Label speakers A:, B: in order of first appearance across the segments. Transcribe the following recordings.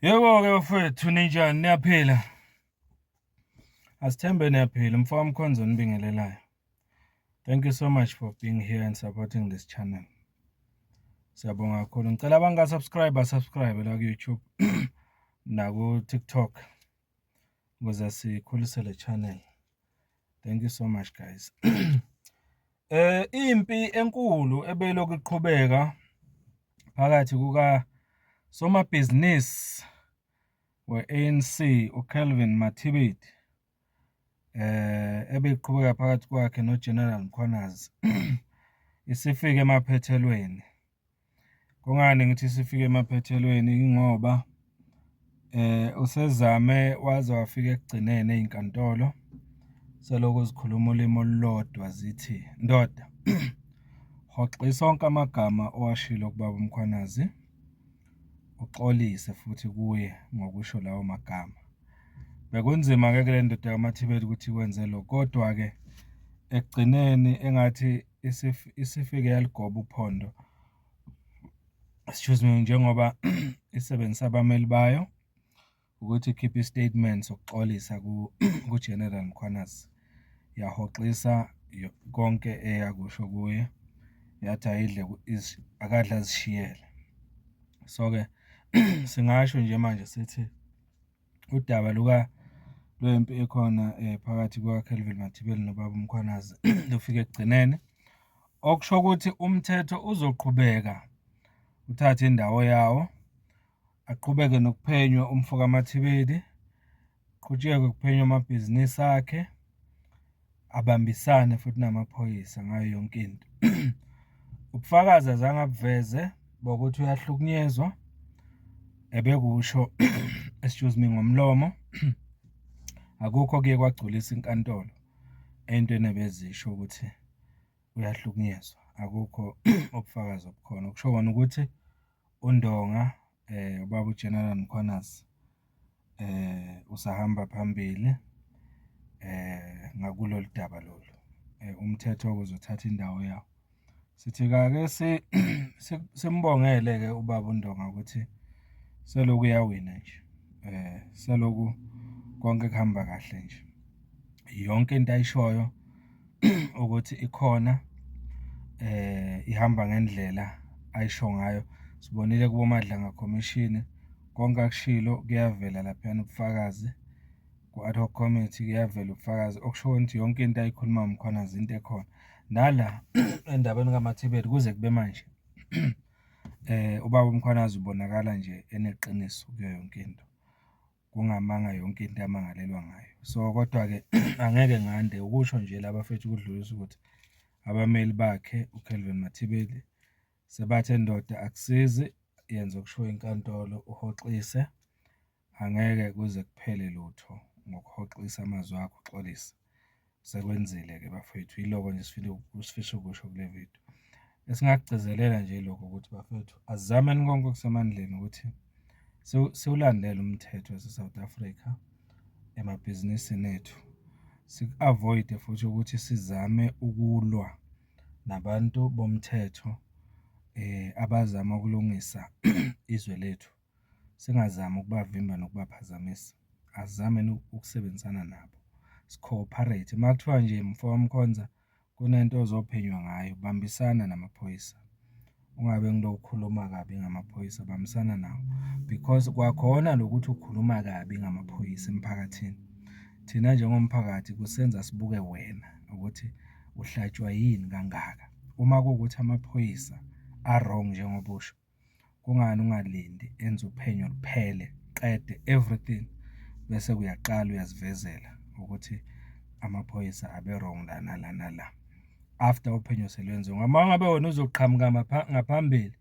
A: Yebo-ke bafowethu ninjani niyaphila? Asithembe niyaphila. Mfowami Mkhonzo nibingelelayo. Thank you so much for being here and supporting this channel. Siyabonga kakhulu. Ngicela subscribe la ku-YouTube naku-TikTok ukuze sikhulise le channel. Thank you so much guys. Impi enkulu ebelokhu iqhubeka phakathi kuka somabhizinisi we-ANC uKelvin Mathibedi ebeqhubeka phakathi kwakhe noGeneral Mkhwanazi isifike emaphethelweni. Kungani ngithi isifike emaphethelweni? Ingoba usezame waze wafika ekugcineni ezinkantolo selokhu zikhuluma ulimi olulodwa zithi ndoda hoxisa onke amagama owashilo kubaba Mkhwanazi uxolise futhi kuye ngokusho lawo magama. Bekunzima-ke kule ndoda kaMathibedi ukuthi ikwenze lokho, kodwa-ke ekugcineni engathi isifike yaligoba uphondo, excuse me, njengoba isebenzisa abameli bayo ukuthi ikhiphe istatement sokuxolisa kuGeneral Mkhwanazi. Yahoxisa konke eyakusho kuye, yathi ayidle akadla azishiyele. So-ke singasho nje manje sithi udaba lwempi ekhona phakathi kukaKelvin Mathibedi nobaba Mkhwanazi lufike ekugcineni, okusho ukuthi umthetho uzoqhubeka uthathe indawo yawo, aqhubeke nokuphenywa umfo kaMathibedi, qhutshekwe kuphenywa amabhizinisi akhe, abambisane futhi namaphoyisa ngayo yonke into. Ubufakazi azange abuveze bokuthi uyahlukunyezwa, ebekusho excuse me ngomlomo. Akukho kuye kwagculisa inkantolo entweni ebezisho ukuthi uyahlukunyezwa. Akukho ubufakazi obukhona. Kusho kona ukuthi uNdonga ubaba uGeneral Mkhwanazi usahamba phambili ngakulolu daba lolu. Umthetho uzothatha indawo yawo. Sithi-ke simbongele-ke ubaba uNdonga ukuthi selokhu uyawina nje. Selokhu konke kuhamba kahle nje. Yonke into ayishoyo ukuthi ikhona ihamba ngendlela ayisho ngayo. Sibonile kubo Madlanga Commission konke akushilo kuyavela laphana ubufakazi. Ku-ad hoc committee kuyavela ubufakazi okusho ukuthi yonke into ayikhuluma uMkhwanazi into ekhona. Nala endabeni kaMathibedi kuze kube manje ubaba uMkhwanazi ubonakala nje eneqiniso kuyo yonke into, kungamanga yonke into amangalelwa ngayo. So kodwa-ke angeke ngande ukusho nje laba fethu ukudlulisa ukuthi abameli bakhe uKelvin Mathibedi sebathe ndoda akusizi, yenza okusho inkantolo, uhoxise. Angeke kuze kuphele lutho ngokuhoxisa amazwi akho, uxolise. Sekwenzile-ke bafethu, yiloko nje sifisa ukusho kule video. Esingakugcizelela nje lokho ukuthi bafethu asizameni konke okusemandleni ukuthi siwulandele umthetho wase-South Africa emabhizinisini ethu. Siku-avoid futhi ukuthi sizame ukulwa nabantu bomthetho abazama ukulungisa izwe lethu. Singazami ukubavimba nokubaphazamisa. Asizameni ukusebenzisana nabo. Si-cooperate. Uma kuthiwa nje mfowami Mkhonza kunento ozophenywa ngayo, bambisana namaphoyisa. Ungabe ngilokukhuluma kabi ngamaphoyisa, bambisana nawo. Because kwakhona lokuthi ukhuluma kabi ngamaphoyisa emphakathini, thina njengomphakathi kusenza sibuke wena ukuthi uhlatshwa yini kangaka. Uma kuwukuthi amaphoyisa a-wrong njengoba usho, kungani ungalindi enze uphenyo luphele, qede everything, bese uyaqala uyazivezela ukuthi amaphoyisa abe-wrong lana lana la. After uphenyo selwenziwe, uma ngabe wena uzoqhamuka ngaphambili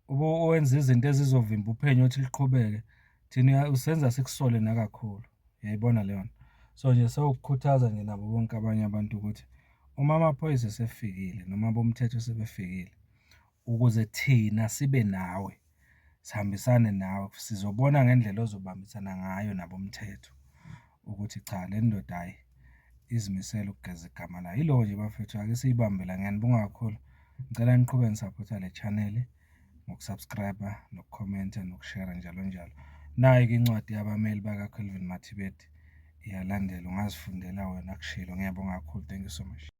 A: owenza izinto ezizovimba uphenyo ukuthi liqhubeke, thina usenza sikusole nakakhulu. Uyayibona leyo nto. So nje sewukukhuthaza nje nabo bonke abanye abantu ukuthi uma amaphoyisa esefikile noma bomthetho sebefikile, ukuze thina sibe nawe, sihambisane nawe, sizobona ngendlela ozobambisana ngayo nabomthetho ukuthi cha le ndoda hayi izimisele ukugeza igama layo. Yiloko nje bafethu, ake siyibambela. Ngiyanibonga kakhulu. Ngicela niqhubeke nisapotha le channel ngokusubscribe, nokukhomenta, nokushare njalo njalo. Nayi-ke incwadi yabameli bakaKelvin Mathibedi, iyalandela ungazifundela wena kushilo. Ngiyabonga kakhulu. Thank you so much.